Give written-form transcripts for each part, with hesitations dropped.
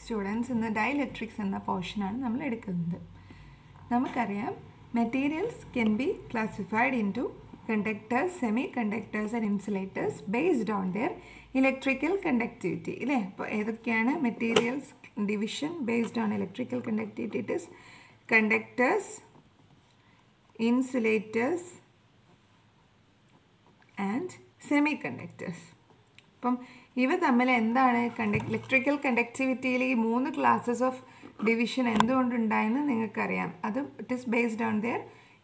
Students ഇന്ന് dielectrics എന്ന പോർഷനാണ് നമ്മൾ എടുക്കുന്നത്. നമുക്കറിയാം materials can be classified into conductors, semi conductors and insulators based on their electrical conductivity. ഇല്ലേ? അപ്പോൾ ഏതൊക്കെയാണ് materials division based on electrical conductivity? It is conductors, insulators and semi conductors. അപ്പം ഇവ തമ്മിൽ എന്താണ് ഇലക്ട്രിക്കൽ കണ്ടക്ടിവിറ്റിയിൽ ഈ 3 ക്ലാസ്സസ് ഓഫ് ഡിവിഷൻ എന്തുകൊണ്ടുണ്ടായെന്ന് നിങ്ങൾക്കറിയാം. അത് it is based on their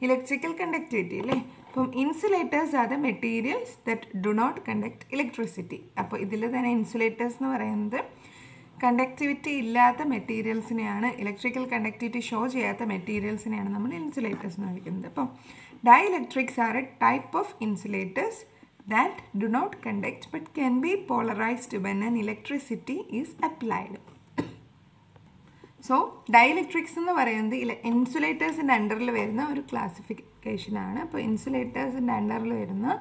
electrical conductivity അല്ലേ. അപ്പം insulators are the materials that do not conduct electricity. അപ്പോൾ ഇതിൽ തന്നെ ഇൻസുലേറ്റേഴ്സ് എന്ന് പറയുന്നത് കണ്ടക്ടിവിറ്റി ഇല്ലാത്ത മെറ്റീരിയൽസിനെയാണ്, ഇലക്ട്രിക്കൽ കണ്ടക്ടിവിറ്റി ഷോ ചെയ്യാത്ത മെറ്റീരിയൽസിനെയാണ് നമ്മൾ ഇൻസുലേറ്റേഴ്സ് എന്ന് വിളിക്കുന്നത്. അപ്പം dielectrics are a type of insulators that do not conduct but can be polarized when an electricity is applied. So dielectrics എന്ന് പറയുന്നത് ഇൻസുലേറ്റേഴ്സിൻ്റെ അണ്ടറിൽ വരുന്ന ഒരു ക്ലാസിഫിക്കേഷനാണ്. അപ്പോൾ ഇൻസുലേറ്റേഴ്സിൻ്റെ അണ്ടറിൽ വരുന്ന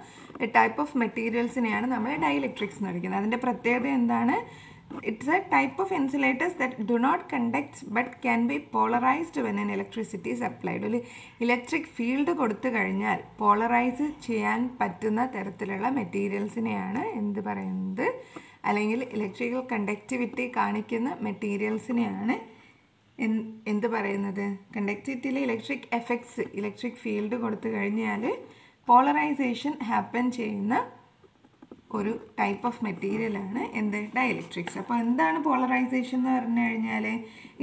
ടൈപ്പ് ഓഫ് മെറ്റീരിയൽസിനെയാണ് നമ്മൾ ഡൈഇലക്ട്രിക്സ് എന്ന് വിളിക്കുന്നത്. അതിൻ്റെ പ്രത്യേകത എന്താണ്? It's a type of insulators that do not conduct but can be polarised when an electricity is applied. ഒരു ഇലക്ട്രിക് ഫീൽഡ് കൊടുത്തു കഴിഞ്ഞാൽ പോളറൈസ് ചെയ്യാൻ പറ്റുന്ന തരത്തിലുള്ള മെറ്റീരിയൽസിനെയാണ് എന്ത് പറയുന്നത്, അല്ലെങ്കിൽ ഇലക്ട്രിക്കൽ കണ്ടക്ടിവിറ്റി കാണിക്കുന്ന മെറ്റീരിയൽസിനെയാണ് എന്ത് പറയുന്നത്? കണ്ടക്ടിവിറ്റിയിൽ ഇലക്ട്രിക് എഫക്ട്സ്, ഇലക്ട്രിക് ഫീൽഡ് കൊടുത്തു കഴിഞ്ഞാൽ പോളറൈസേഷൻ ഹാപ്പൻ ചെയ്യുന്ന ഒരു ടൈപ്പ് ഓഫ് മെറ്റീരിയലാണ് എന്ത്? ഡൈഇലക്ട്രിക്സ്. അപ്പോൾ എന്താണ് പോളറൈസേഷൻ എന്ന് പറഞ്ഞു കഴിഞ്ഞാൽ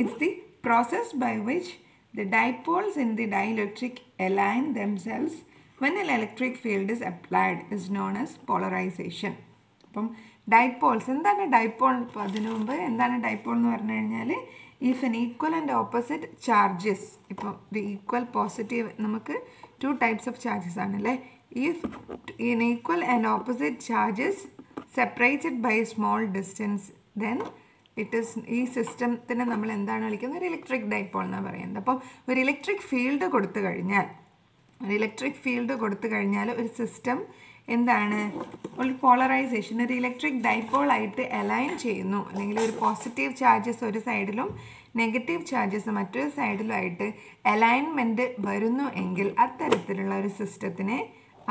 it's the process by which the dipoles in the dielectric align themselves when an electric field is applied is known as polarisation. അപ്പം ഡൈപോൾസ് എന്താണ് ഡൈപോൾ? ഇപ്പോൾ അതിനു മുമ്പ് എന്താണ് ഡൈപോൾ എന്ന് പറഞ്ഞു കഴിഞ്ഞാൽ if an equal and opposite charges, ഇപ്പോൾ ദി ഈക്വൽ പോസിറ്റീവ്, നമുക്ക് 2 ടൈപ്സ് ഓഫ് ചാർജസ് ആണല്ലേ. If in equal and opposite charges separated by a small distance, then it is ഈ സിസ്റ്റത്തിനെ നമ്മൾ എന്താണ് വിളിക്കുന്നത്? ഒരു ഇലക്ട്രിക് ഡൈപോൾ എന്നാണ് പറയുന്നത്. അപ്പം ഒരു ഇലക്ട്രിക് ഫീൽഡ് കൊടുത്തു കഴിഞ്ഞാൽ ഒരു സിസ്റ്റം എന്താണ്? ഒരു പോളറൈസേഷൻ, ഒരു ഇലക്ട്രിക് ഡൈപോൾ ആയിട്ട് അലൈൻ ചെയ്യുന്നു, അല്ലെങ്കിൽ ഒരു പോസിറ്റീവ് ചാർജസ് ഒരു സൈഡിലും നെഗറ്റീവ് ചാർജസ് മറ്റൊരു സൈഡിലുമായിട്ട് അലൈൻമെൻറ്റ് വരുന്നു എങ്കിൽ അത്തരത്തിലുള്ള ഒരു സിസ്റ്റത്തിനെ,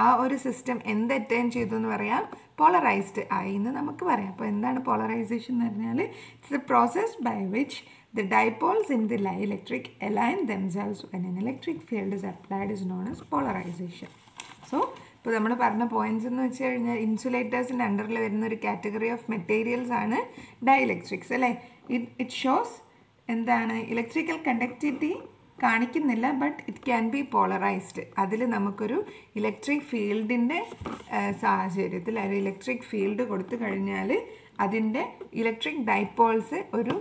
ആ ഒരു സിസ്റ്റം എന്ത് അറ്റൈൻ ചെയ്തു എന്ന് പറയാം? പോളറൈസ്ഡ് ആയി എന്ന് നമുക്ക് പറയാം. അപ്പോൾ എന്താണ് പോളറൈസേഷൻ എന്ന് പറഞ്ഞാൽ it's a process by which the dipoles in the electric align themselves when an electric field is applied is known as polarisation. So ഇപ്പോൾ നമ്മൾ പറഞ്ഞ പോയിന്റ്സ് എന്ന് വെച്ച് കഴിഞ്ഞാൽ ഇൻസുലേറ്റേഴ്സിൻ്റെ അണ്ടറിൽ വരുന്ന ഒരു കാറ്റഗറി ഓഫ് മെറ്റീരിയൽസ് ആണ് ഡൈഇലക്ട്രിക്സ് അല്ലേ. ഇറ്റ് ഷോസ് എന്താണ്? ഇലക്ട്രിക്കൽ കണ്ടക്ടിവിറ്റി കാണിക്കുന്നില്ല, but it can be polarised. അതിൽ നമുക്കൊരു ഇലക്ട്രിക് ഫീൽഡിൻ്റെ സാഹചര്യത്തിൽ ഒരു ഇലക്ട്രിക് ഫീൽഡ് കൊടുത്തു കഴിഞ്ഞാൽ അതിൻ്റെ ഇലക്ട്രിക് ഡൈപോൾസ് ഒരു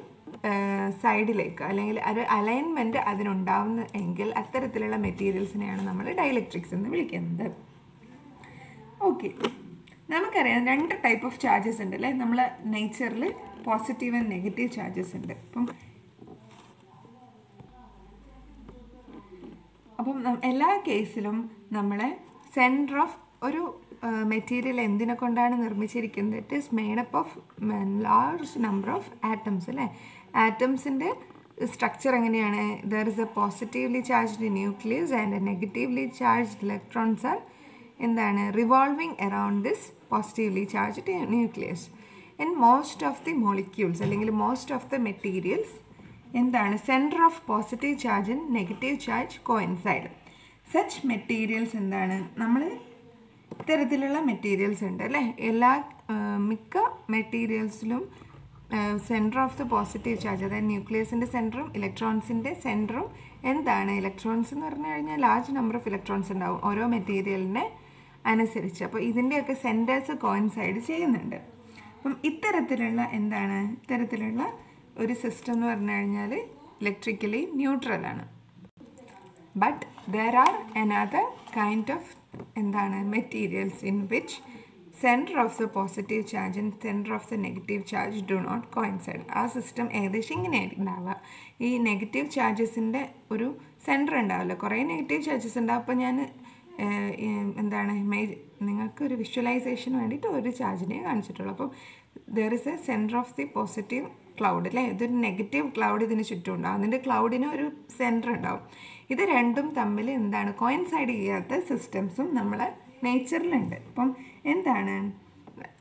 സൈഡിലേക്ക്, അല്ലെങ്കിൽ ഒരു അലൈൻമെൻറ്റ് അതിനുണ്ടാവുന്ന എങ്കിൽ അത്തരത്തിലുള്ള മെറ്റീരിയൽസിനെയാണ് നമ്മൾ ഡൈഇലക്ട്രിക്സ് എന്ന് വിളിക്കുന്നത്. ഓക്കെ, നമുക്കറിയാം 2 ടൈപ്പ് ഓഫ് ചാർജസ് ഉണ്ട് അല്ലേ. നമ്മൾ നേച്ചറിൽ പോസിറ്റീവ് ആൻഡ് നെഗറ്റീവ് ചാർജസ് ഉണ്ട്. അപ്പം എല്ലാ കേസിലും നമ്മളെ സെൻറ്റർ ഓഫ് ഒരു മെറ്റീരിയൽ എന്തിനെ കൊണ്ടാണ് നിർമ്മിച്ചിരിക്കുന്നത്? It is made up of large number of atoms അല്ലേ. ആറ്റംസിൻ്റെ സ്ട്രക്ചർ എങ്ങനെയാണ്? There is a positively charged nucleus and a negatively charged electrons are എന്താണ്? Revolving around this positively charged nucleus. And most of the molecules, അല്ലെങ്കിൽ most of the materials എന്താണ്? Centre of positive charge and negative charge coincide. Such materials എന്താണ്? നമ്മൾ ഇത്തരത്തിലുള്ള materials ഉണ്ട് അല്ലേ. മിക്ക മെറ്റീരിയൽസിലും centre of the positive charge, അതായത് ന്യൂക്ലിയസിൻ്റെ സെൻറ്ററും ഇലക്ട്രോൺസിൻ്റെ സെൻറ്ററും എന്താണ്? ഇലക്ട്രോൺസ് എന്ന് പറഞ്ഞു കഴിഞ്ഞാൽ ലാർജ് നമ്പർ ഓഫ് ഇലക്ട്രോൺസ് ഉണ്ടാവും ഓരോ മെറ്റീരിയലിനെ അനുസരിച്ച്. അപ്പോൾ ഇതിൻ്റെയൊക്കെ സെൻറ്റേഴ്സ് കോയിൻസൈഡ് ചെയ്യുന്നുണ്ട്. അപ്പം ഇത്തരത്തിലുള്ള എന്താണ്? ഇത്തരത്തിലുള്ള ഒരു സിസ്റ്റം എന്ന് പറഞ്ഞു കഴിഞ്ഞാൽ ഇലക്ട്രിക്കലി ന്യൂട്രലാണ്. But there are another kind of എന്താണ്? Materials in which centre of the positive charge and centre of the negative charge do not coincide. ആ സിസ്റ്റം ഏകദേശം ഇങ്ങനെയായിരിക്കും ഉണ്ടാവുക. ഈ നെഗറ്റീവ് ചാർജസിൻ്റെ ഒരു സെൻറ്റർ ഉണ്ടാവില്ല, കുറേ നെഗറ്റീവ് ചാർജസ് ഉണ്ടാവും. അപ്പോൾ ഞാൻ എന്താണ് നിങ്ങൾക്ക് ഒരു വിഷ്വലൈസേഷന് വേണ്ടിയിട്ട് ഒരു ചാർജിനെ കാണിച്ചിട്ടുള്ളൂ. അപ്പോൾ there is a center of the positive cloud അല്ലേ, ഇതൊരു നെഗറ്റീവ് ക്ലൗഡ് ഇതിന് ചുറ്റും ഉണ്ടാവും, അതിൻ്റെ ക്ലൗഡിന് ഒരു സെൻറ്റർ ഉണ്ടാവും. ഇത് രണ്ടും തമ്മിൽ എന്താണ് കോയിൻസൈഡ് ചെയ്യാത്ത സിസ്റ്റംസും നമ്മളെ നേച്ചറിലുണ്ട്. അപ്പം എന്താണ്,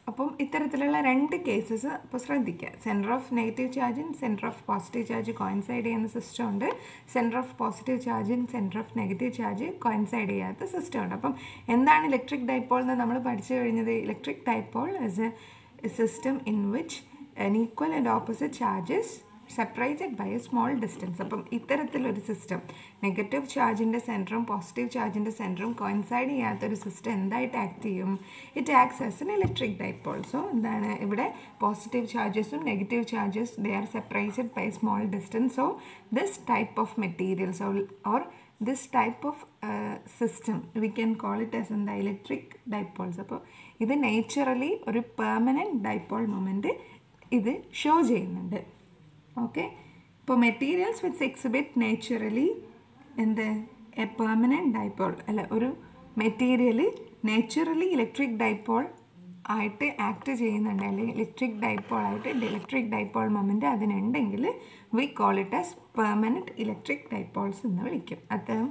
അപ്പം ഇത്തരത്തിലുള്ള രണ്ട് കേസസ് അപ്പോൾ ശ്രദ്ധിക്കുക. സെൻറ്റർ ഓഫ് നെഗറ്റീവ് ചാർജും centre of positive charge coincide ചെയ്യുന്ന സിസ്റ്റം ഉണ്ട്, സെൻറ്റർ ഓഫ് പോസിറ്റീവ് ചാർജും centre of negative charge coincide ചെയ്യാത്ത സിസ്റ്റം ഉണ്ട്. അപ്പം എന്താണ് ഇലക്ട്രിക് ഡൈപോൾ എന്ന് നമ്മൾ പഠിച്ചു കഴിഞ്ഞത്? Electric dipole is A system in which an equal and opposite charges separated by a small distance. അപ്പം ഇത്തരത്തിലൊരു സിസ്റ്റം നെഗറ്റീവ് ചാർജിൻ്റെ സെൻറ്ററും പോസിറ്റീവ് ചാർജിൻ്റെ സെൻറ്ററും കോയിൻസൈഡ് ചെയ്യാത്തൊരു സിസ്റ്റം എന്തായിട്ട് ആക്ട് ചെയ്യും? It acts as an electric dipole. So എന്താണ് ഇവിടെ പോസിറ്റീവ് ചാർജസും negative charges they are separated by small distance. So this type of materials or this type of system we can call it as the electric dipoles. അപ്പോൾ ഇത് naturally ഒരു permanent dipole moment ഇത് show ചെയ്യുന്നുണ്ട്. Okay, ഇപ്പോൾ materials which exhibit naturally എന്ത് a permanent dipole അല്ല, ഒരു material naturally electric dipole ആയിട്ട് ആക്ട് ചെയ്യുന്നുണ്ട്, അല്ലെങ്കിൽ ഇലക്ട്രിക് ഡൈപോൾ ആയിട്ട് ഇലക്ട്രിക് ഡൈപോൾ മൊമെൻറ്റ് അതിനുണ്ടെങ്കിൽ we call it as permanent electric dipoles എന്ന് വിളിക്കും. അത്തരം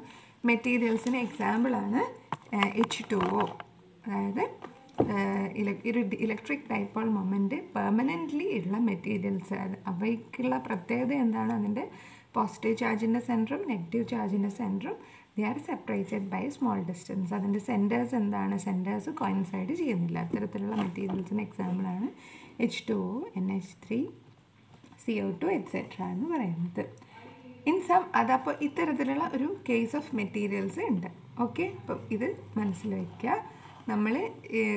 മെറ്റീരിയൽസിന് എക്സാമ്പിളാണ് H2O. അതായത് ഇലക്ട്രിക് ഡൈപോൾ മൊമെൻറ്റ് പെർമനൻ്റ്ലി ഉള്ള മെറ്റീരിയൽസ്. അവയ്ക്കുള്ള പ്രത്യേകത എന്താണ്? അതിൻ്റെ പോസിറ്റീവ് ചാർജിൻ്റെ സെൻറ്ററും നെഗറ്റീവ് ചാർജിൻ്റെ സെൻറ്ററും they are separated by small distance. അതിൻ്റെ സെൻറ്റേഴ്സ് എന്താണ്? സെൻറ്റേഴ്സ് കോയിൻസൈഡ് ചെയ്യുന്നില്ല. അത്തരത്തിലുള്ള മെറ്റീരിയൽസിന് എക്സാമ്പിളാണ് H2O, NH3, CO2 എക്സെട്ര എന്ന് പറയുന്നത്. ഇൻ സം അതപ്പോൾ ഇത്തരത്തിലുള്ള ഒരു കേസ് ഓഫ് മെറ്റീരിയൽസ് ഉണ്ട്. ഓക്കെ, അപ്പം ഇത് മനസ്സിൽ വയ്ക്കുക. നമ്മൾ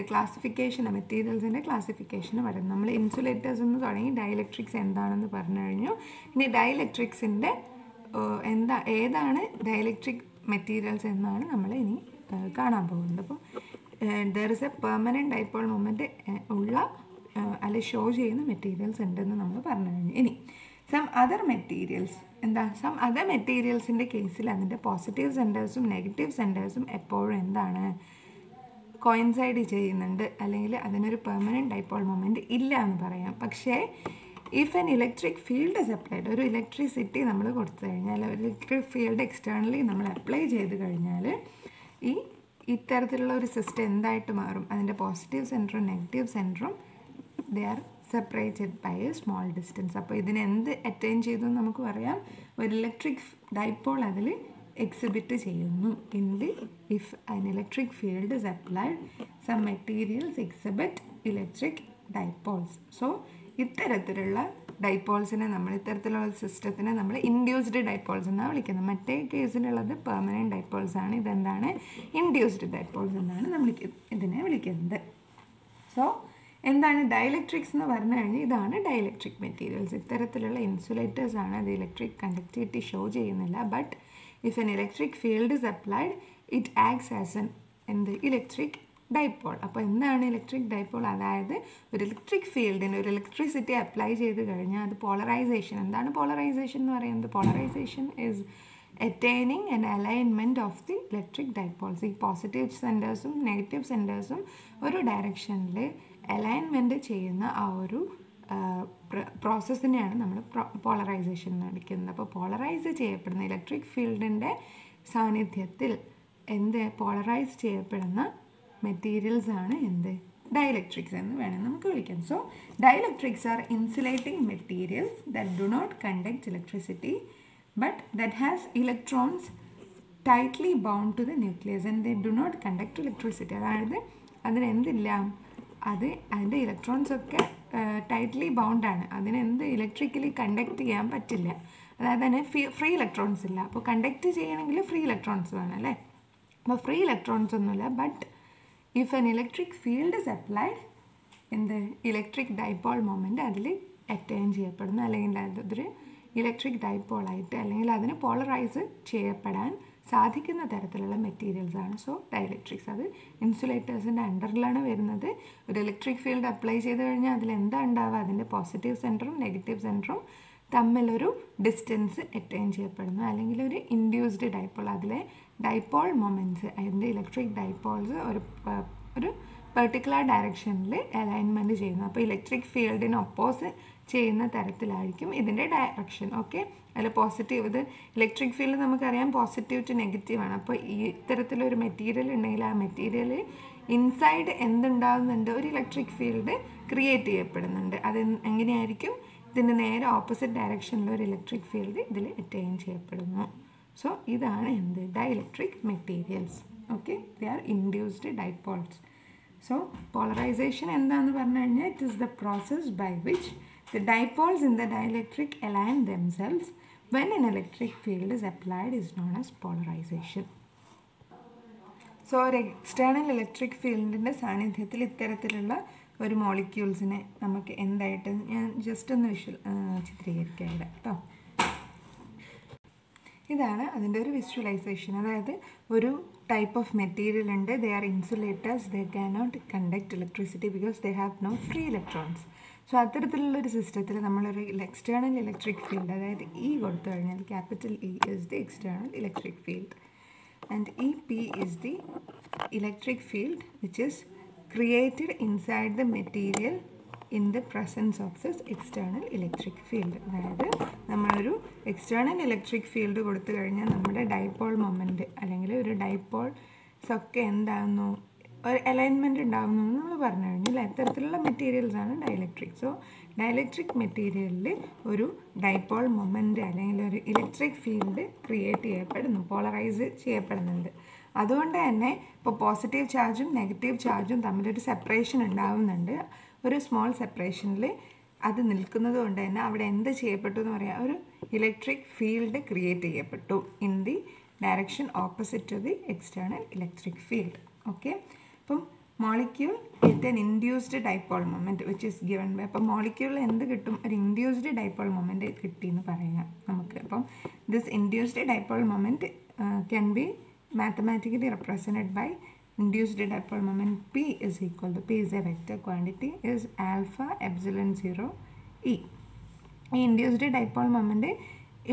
ക്ലാസിഫിക്കേഷൻ മെറ്റീരിയൽസിൻ്റെ ക്ലാസിഫിക്കേഷൻ പറയുന്നത് നമ്മൾ ഇൻസുലേറ്റേഴ്സ് എന്ന് തുടങ്ങി ഡയലക്ട്രിക്സ് എന്താണെന്ന് പറഞ്ഞു കഴിഞ്ഞു. ഇനി ഡയലക്ട്രിക്സിൻ്റെ ഏതാണ് ഡയലക്ട്രിക് മെറ്റീരിയൽസ് എന്നാണ് നമ്മൾ ഇനി കാണാൻ പോകുന്നത്. അപ്പം there is A permanent dipole moment ഉള്ള അല്ലെ ഷോ ചെയ്യുന്ന മെറ്റീരിയൽസ് ഉണ്ടെന്ന് നമ്മൾ പറഞ്ഞു കഴിഞ്ഞു. ഇനി some other materials some other മെറ്റീരിയൽസിൻ്റെ കേസിൽ അതിൻ്റെ പോസിറ്റീവ് സെൻറ്റേഴ്സും നെഗറ്റീവ് സെൻറ്റേഴ്സും എപ്പോഴും എന്താണ് കോയിൻസൈഡ് ചെയ്യുന്നുണ്ട്, അല്ലെങ്കിൽ അതിനൊരു പെർമനൻറ്റ് ഡൈപോൾ മൊമെൻറ്റ് ഇല്ല എന്ന് പറയാം. പക്ഷേ if an electric field is applied, ഒരു ഇലക്ട്രിസിറ്റി നമ്മൾ കൊടുത്തു കഴിഞ്ഞാൽ, ഒരു ഇലക്ട്രിക് ഫീൽഡ് എക്സ്റ്റേണലി നമ്മൾ അപ്ലൈ ചെയ്ത് കഴിഞ്ഞാൽ ഇത്തരത്തിലുള്ള ഒരു സിസ്റ്റം എന്തായിട്ട് മാറും? അതിൻ്റെ പോസിറ്റീവ് സെൻറ്ററും നെഗറ്റീവ് സെൻറ്ററും they are separated by a small distance. അപ്പോൾ ഇതിന് എന്ത് അറ്റൈൻ ചെയ്തു എന്ന് നമുക്ക് പറയാം? ഒരു ഇലക്ട്രിക് ഡൈപോൾ അതിൽ എക്സിബിറ്റ് ചെയ്യുന്നു. if an electric field is applied, some materials exhibit electric dipoles. So ഇത്തരത്തിലുള്ള ഡൈപോൾസിനെ ഇത്തരത്തിലുള്ള സിസ്റ്റത്തിനെ നമ്മൾ ഇൻഡ്യൂസ്ഡ് ഡൈപോൾസ് എന്നാണ് വിളിക്കുന്നത്. മറ്റേ കേസിലുള്ളത് പെർമനൻറ്റ് ഡൈപോൾസ് ആണ്. ഇതെന്താണ്? ഇൻഡ്യൂസ്ഡ് ഡൈപോൾസ് എന്നാണ് നമ്മൾ ഇതിനെ വിളിക്കുന്നത്. സോ എന്താണ് ഡയലക്ട്രിക്സ് എന്ന് പറഞ്ഞു കഴിഞ്ഞാൽ ഇതാണ് ഡയലക്ട്രിക് മെറ്റീരിയൽസ്. ഇത്തരത്തിലുള്ള ഇൻസുലേറ്റേഴ്സ് ആണ്. അത് ഇലക്ട്രിക് കണ്ടക്ടിവിറ്റി ഷോ ചെയ്യുന്നില്ല. But if an electric field is applied, it acts as an electric dipole. അപ്പോൾ എന്താണ് ഇലക്ട്രിക് ഡൈപോൾ? അതായത് ഒരു ഇലക്ട്രിക് ഫീൽഡിന് ഒരു ഇലക്ട്രിസിറ്റി അപ്ലൈ ചെയ്ത് കഴിഞ്ഞാൽ അത് പോളറൈസേഷൻ. എന്താണ് പോളറൈസേഷൻ എന്ന് പറയുന്നത്? Polarisation is attaining an alignment of the electric dipoles. ഈ പോസിറ്റീവ് സെൻറ്റേഴ്സും നെഗറ്റീവ് സെൻറ്റേഴ്സും ഒരു ഡയറക്ഷനിൽ അലൈൻമെൻറ്റ് ചെയ്യുന്ന ആ ഒരു പ്രോസസ്സിനെയാണ് നമ്മൾ പോളറൈസേഷൻ എന്ന് വിളിക്കുന്നത്. അപ്പോൾ പോളറൈസ് ചെയ്യപ്പെടുന്ന ഇലക്ട്രിക് ഫീൽഡിൻ്റെ സാന്നിധ്യത്തിൽ പോളറൈസ് ചെയ്യപ്പെടുന്ന മെറ്റീരിയൽസ് ആണ് ഡയലക്ട്രിക്സ് എന്ന് വേണം നമുക്ക് വിളിക്കാം. So dielectrics are insulating materials that do not conduct electricity but that has electrons tightly bound to the nucleus and they do not conduct electricity. അതായത് അതിനെന്തില്ല, അതിൻ്റെ ഇലക്ട്രോൺസൊക്കെ ടൈറ്റ്ലി ബൗണ്ടാണ്. ഇലക്ട്രിക്കലി കണ്ടക്ട് ചെയ്യാൻ പറ്റില്ല. അതായത് അതിന് ഫ്രീ ഇലക്ട്രോൺസ് ഇല്ല. അപ്പോൾ കണ്ടക്ട് ചെയ്യണമെങ്കിൽ ഫ്രീ ഇലക്ട്രോൺസ് വേണം അല്ലേ? അപ്പോൾ ഫ്രീ ഇലക്ട്രോൺസ് ഒന്നുമില്ല. But if an electric field is applied electric dipole moment അതിൽ അറ്റൈൻ ചെയ്യപ്പെടുന്നു, അല്ലെങ്കിൽ അതൊരു ഇലക്ട്രിക് ഡൈപോളായിട്ട് അല്ലെങ്കിൽ അതിന് പോളറൈസ് ചെയ്യപ്പെടാൻ സാധിക്കുന്ന തരത്തിലുള്ള മെറ്റീരിയൽസാണ്. സോ ഡയലക്ട്രിക്സ് അത് ഇൻസുലേറ്റേഴ്സിൻ്റെ അണ്ടറിലാണ് വരുന്നത്. ഒരു ഇലക്ട്രിക് ഫീൽഡ് അപ്ലൈ ചെയ്ത് കഴിഞ്ഞാൽ അതിലെന്താ ഉണ്ടാവുക? അതിൻ്റെ പോസിറ്റീവ് സെൻറ്ററും നെഗറ്റീവ് സെൻറ്ററും തമ്മിലൊരു ഡിസ്റ്റൻസ് അറ്റൈൻ ചെയ്യപ്പെടുന്നു, അല്ലെങ്കിൽ ഒരു ഇൻഡ്യൂസ്ഡ് ഡൈപോൾ. അതിലെ ഡൈപോൾ മൊമെൻറ്റ്സ്, അതിൻ്റെ ഇലക്ട്രിക് ഡൈപോൾസ് ഒരു പെർട്ടിക്കുലർ ഡയറക്ഷനിൽ അലൈൻമെൻറ്റ് ചെയ്യുന്നു. അപ്പോൾ ഇലക്ട്രിക് ഫീൽഡിന് ചെയ്യുന്ന തരത്തിലായിരിക്കും ഇതിൻ്റെ ഡയറക്ഷൻ. ഓക്കെ, അതിൽ പോസിറ്റീവ്, ഇത് ഇലക്ട്രിക് ഫീൽഡ് നമുക്കറിയാം പോസിറ്റീവ് ടു നെഗറ്റീവ് ആണ്. അപ്പോൾ ഈ ഇത്തരത്തിലൊരു മെറ്റീരിയൽ ഉണ്ടെങ്കിൽ ആ മെറ്റീരിയൽ ഇൻസൈഡ് എന്തുണ്ടാകുന്നുണ്ട്, ഒരു ഇലക്ട്രിക് ഫീൽഡ് ക്രിയേറ്റ് ചെയ്യപ്പെടുന്നുണ്ട്. അത് എങ്ങനെയായിരിക്കും, ഇതിൻ്റെ നേരെ ഓപ്പോസിറ്റ് ഡയറക്ഷനിൽ ഒരു ഇലക്ട്രിക് ഫീൽഡ് ഇതിൽ അറ്റൈൻ ചെയ്യപ്പെടുന്നു. സോ ഇതാണ് എന്ത്, dielectric materials. Okay, they are induced dipoles. So polarisation എന്താണെന്ന് പറഞ്ഞു കഴിഞ്ഞാൽ it is the process by which the dipoles in the dielectric align themselves when an electric field is applied is known as polarization. So ഒരു external electric ഫീൽഡിൻ്റെ സാന്നിധ്യത്തിൽ ഇത്തരത്തിലുള്ള ഒരു മോളിക്യൂൾസിനെ നമുക്ക് എന്തായിട്ട് ഞാൻ ജസ്റ്റ് ഒന്ന് ചിത്രീകരിക്കാം ഇവിടെ കേട്ടോ. ഇതാണ് അതിൻ്റെ ഒരു വിഷ്വലൈസേഷൻ. അതായത് ഒരു ടൈപ്പ് ഓഫ് മെറ്റീരിയൽ ഉണ്ട്, they are insulators, they cannot conduct electricity because they have no free electrons. So അത്തരത്തിലുള്ളൊരു സിസ്റ്റത്തിൽ നമ്മളൊരു എക്സ്റ്റേണൽ ഇലക്ട്രിക് ഫീൽഡ്, അതായത് ഇ കൊടുത്തു കഴിഞ്ഞാൽ capital E is the external electric field and E P is the electric field which is created inside the material in the presence of this external electric field. അതായത് നമ്മളൊരു external electric field കൊടുത്തു കഴിഞ്ഞാൽ നമ്മുടെ dipole moment അല്ലെങ്കിൽ ഒരു dipoles ഒക്കെ എന്താകുന്നു, ഒരു അലൈൻമെൻറ്റ് ഉണ്ടാകുന്നു എന്ന് നമ്മൾ പറഞ്ഞു കഴിഞ്ഞാൽ അത്തരത്തിലുള്ള മെറ്റീരിയൽസാണ് ഡൈഇലക്ട്രിക്. സോ ഡൈഇലക്ട്രിക് മെറ്റീരിയലിൽ ഒരു ഡൈപോൾ മൊമെൻറ്റ് അല്ലെങ്കിൽ ഒരു ഇലക്ട്രിക് ഫീൽഡ് ക്രിയേറ്റ് ചെയ്യപ്പെടുന്നു, പോളറൈസ് ചെയ്യപ്പെടുന്നുണ്ട്. അതുകൊണ്ട് തന്നെ ഇപ്പോൾ പോസിറ്റീവ് ചാർജും നെഗറ്റീവ് ചാർജും തമ്മിലൊരു സെപ്പറേഷൻ ഉണ്ടാകുന്നുണ്ട്. ഒരു സ്മോൾ സെപ്പറേഷനിൽ അത് നിൽക്കുന്നത് കൊണ്ട് തന്നെ അവിടെ എന്ത് ചെയ്യപ്പെട്ടു എന്ന് പറയാം, ഒരു ഇലക്ട്രിക് ഫീൽഡ് ക്രിയേറ്റ് ചെയ്യപ്പെട്ടു in the direction opposite to the external electric field. Okay, അപ്പം molecule with an induced dipole moment which is given by, അപ്പം മോളിക്യൂളിൽ എന്ത് കിട്ടും, ഒരു ഇൻഡ്യൂസ്ഡ് ഡൈപോൾ മൊമെൻറ്റ് കിട്ടിയെന്ന് പറയാം നമുക്ക്. അപ്പം this induced dipole moment can be mathematically represented by induced dipole moment P is equal to, P is a vector quantity, is alpha epsilon 0 E. ഈ ഇൻഡ്യൂസ്ഡ് ഡൈപോൾ മൊമെൻറ്റ്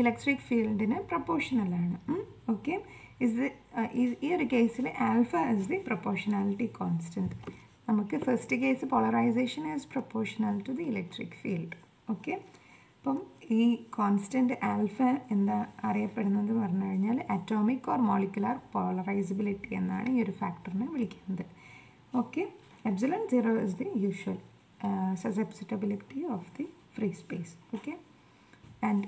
ഇലക്ട്രിക് ഫീൽഡിന് പ്രൊപ്പോർഷണലാണ്. Okay, ഈ ഒരു കേസിൽ alpha is the proportionality constant. നമുക്ക് first case polarization is proportional to the electric field. Okay, അപ്പം ഈ constant alpha എന്താ അറിയപ്പെടുന്നത് പറഞ്ഞു കഴിഞ്ഞാൽ അറ്റോമിക് ഓർ മോളിക്കുലാർ പോളറൈസിബിലിറ്റി എന്നാണ് ഈ ഒരു ഫാക്ടറിനെ വിളിക്കുന്നത്. Okay, epsilon 0 is the usual susceptibility of the free space. Okay, and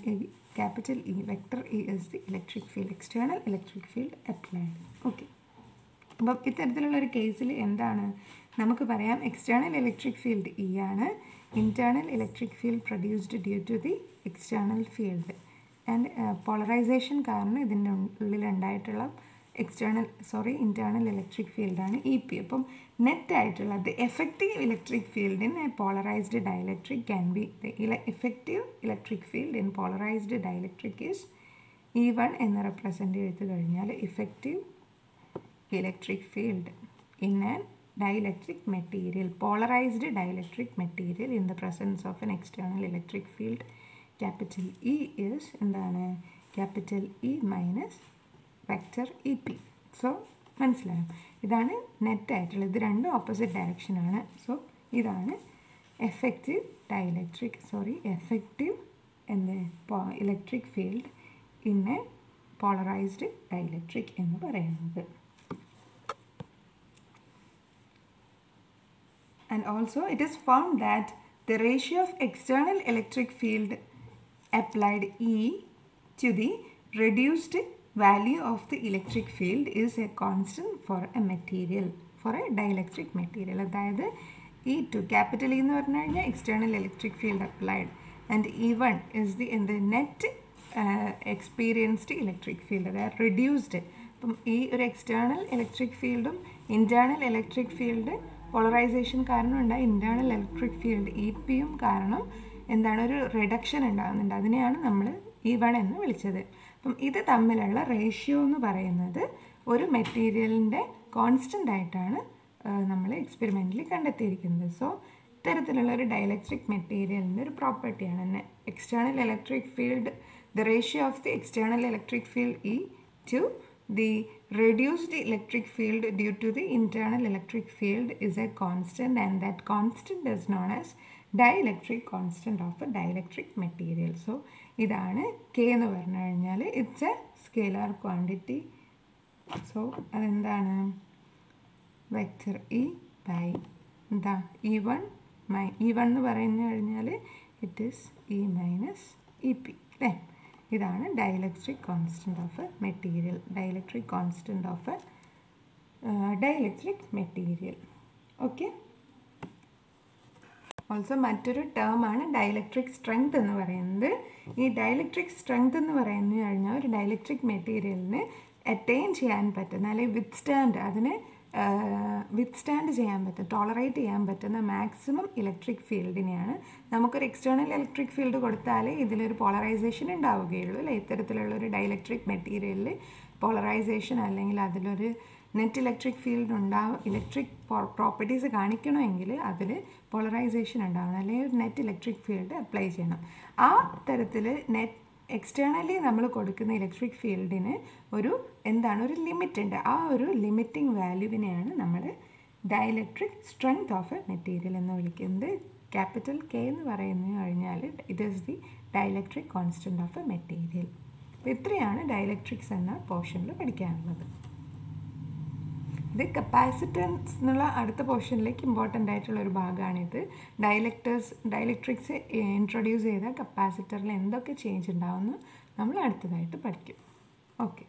capital E, vector E is the electric field, external electric field applied. Okay, അപ്പം ഇത്തരത്തിലുള്ളൊരു കേസിൽ എന്താണ് നമുക്ക് പറയാം, എക്സ്റ്റേണൽ ഇലക്ട്രിക് ഫീൽഡ് ഇ ആണ്, internal electric field produced due to the external field and polarization കാരണം ഇതിൻ്റെ ഉള്ളിലുണ്ടായിട്ടുള്ള internal electric field ആണ് ഇ പി. അപ്പം നെറ്റ് ആയിട്ടുള്ള the effective electric field in a polarized dielectric can be, the effective electric field in polarized dielectric is E1 എന്ന് represent ചെയ്ത് കഴിഞ്ഞാൽ effective electric field in an dielectric material, polarized dielectric material in the presence of an external electric field capital E is എന്താണ്, capital E minus vector EP. So മനസ്സിലായോ, ഇതാണ് net ആയിട്ടുള്ളത്, ഇത് രണ്ടും opposite ഡയറക്ഷനാണ്. So ഇതാണ് effective electric field in A polarised dielectric എന്ന് പറയുന്നത്. And also it is found that the ratio of external electric field applied E to the reduced value of the electric field is a constant for a material, for a dielectric material. അതായത് E2 capital E എന്ന് പറഞ്ഞു കഴിഞ്ഞാൽ external electric field applied and E1 is the net experienced electric field, അതായത് reduced. അപ്പം ഈ ഒരു external electric fieldും internal electric field polarisation കാരണം ഉണ്ടായ ഇൻറ്റേർണൽ ഇലക്ട്രിക് ഫീൽഡ് ഇ പിയും കാരണം എന്താണ്, ഒരു റിഡക്ഷൻ ഉണ്ടാകുന്നുണ്ട്. അതിനെയാണ് നമ്മൾ E1 എന്ന് വിളിച്ചത്. അപ്പം ഇത് തമ്മിലുള്ള റേഷ്യോ എന്ന് പറയുന്നത് ഒരു മെറ്റീരിയലിൻ്റെ കോൺസ്റ്റൻ്റ് ആയിട്ടാണ് നമ്മൾ എക്സ്പെരിമെൻ്റിൽ കണ്ടെത്തിയിരിക്കുന്നത്. സോ ഇത്തരത്തിലുള്ള ഒരു ഡൈഇലക്ട്രിക് മെറ്റീരിയലിൻ്റെ ഒരു പ്രോപ്പർട്ടിയാണ് external electric field, the ratio of the external electric field E two the reduced electric field due to the internal electric field is a constant, and that constant is known as dielectric constant of A dielectric material. So ഇതാണ് K എന്ന് പറഞ്ഞു കഴിഞ്ഞാൽ it's A scalar quantity. So അതെന്താണ് vector E by എന്താ E1 എന്ന് പറഞ്ഞു കഴിഞ്ഞാൽ it is E minus E P അല്ലേ. ഇതാണ് dielectric constant of A material, dielectric constant of A dielectric material. Okay. Also മറ്റൊരു ടേമാണ് ഡൈഇലക്ട്രിക് സ്ട്രെങ്ത് എന്ന് പറയുന്നത്. ഈ ഡൈഇലക്ട്രിക് സ്ട്രെങ്ത് എന്ന് പറഞ്ഞു കഴിഞ്ഞാൽ ഒരു ഡൈഇലക്ട്രിക് മെറ്റീരിയലിന് അറ്റൈൻ ചെയ്യാൻ പറ്റുന്ന അല്ലെങ്കിൽ വിത്ത്സ്റ്റാൻഡ് ചെയ്യാൻ പറ്റും, ടോളറേറ്റ് ചെയ്യാൻ പറ്റുന്ന മാക്സിമം ഇലക്ട്രിക് ഫീൽഡിനെയാണ്. നമുക്കൊരു എക്സ്റ്റേണൽ ഇലക്ട്രിക് ഫീൽഡ് കൊടുത്താലേ ഇതിലൊരു പോളറൈസേഷൻ ഉണ്ടാവുകയുള്ളൂ അല്ലേ. ഇത്തരത്തിലുള്ളൊരു ഡൈഇലക്ട്രിക് മെറ്റീരിയലിൽ പോളറൈസേഷൻ അല്ലെങ്കിൽ അതിലൊരു net electric field electric properties കാണിക്കണമെങ്കിൽ അതിൽ പോളറൈസേഷൻ ഉണ്ടാവണം, അല്ലെങ്കിൽ ഒരു നെറ്റ് ഇലക്ട്രിക് ഫീൽഡ് അപ്ലൈ ചെയ്യണം. ആ തരത്തിൽ എക്സ്റ്റേണലി നമ്മൾ കൊടുക്കുന്ന ഇലക്ട്രിക് ഫീൽഡിന് ഒരു ലിമിറ്റ് ഉണ്ട്. ആ ഒരു ലിമിറ്റിംഗ് വാല്യൂവിനെയാണ് നമ്മൾ dielectric strength of A material എന്ന് വിളിക്കുന്നത്. ക്യാപിറ്റൽ കെ എന്ന് പറയുന്നത് കഴിഞ്ഞാൽ it is the dielectric constant of A material. അപ്പോൾ ഇത്രയാണ് ഡൈഇലക്ട്രിക്സ് എന്ന പോർഷനിൽ പഠിക്കാനുള്ളത്. ഇത് കപ്പാസിറ്റൻസ് എന്നുള്ള അടുത്ത പോർഷനിലേക്ക് ഇമ്പോർട്ടൻ്റ് ആയിട്ടുള്ളൊരു ഭാഗമാണിത്. ഡൈഇലക്ട്രിക്സ് ഇൻട്രൊഡ്യൂസ് ചെയ്ത കപ്പാസിറ്ററിൽ എന്തൊക്കെ ചേഞ്ച് ഉണ്ടാവുമെന്ന് നമ്മൾ അടുത്തതായിട്ട് പഠിക്കും. ഓക്കെ.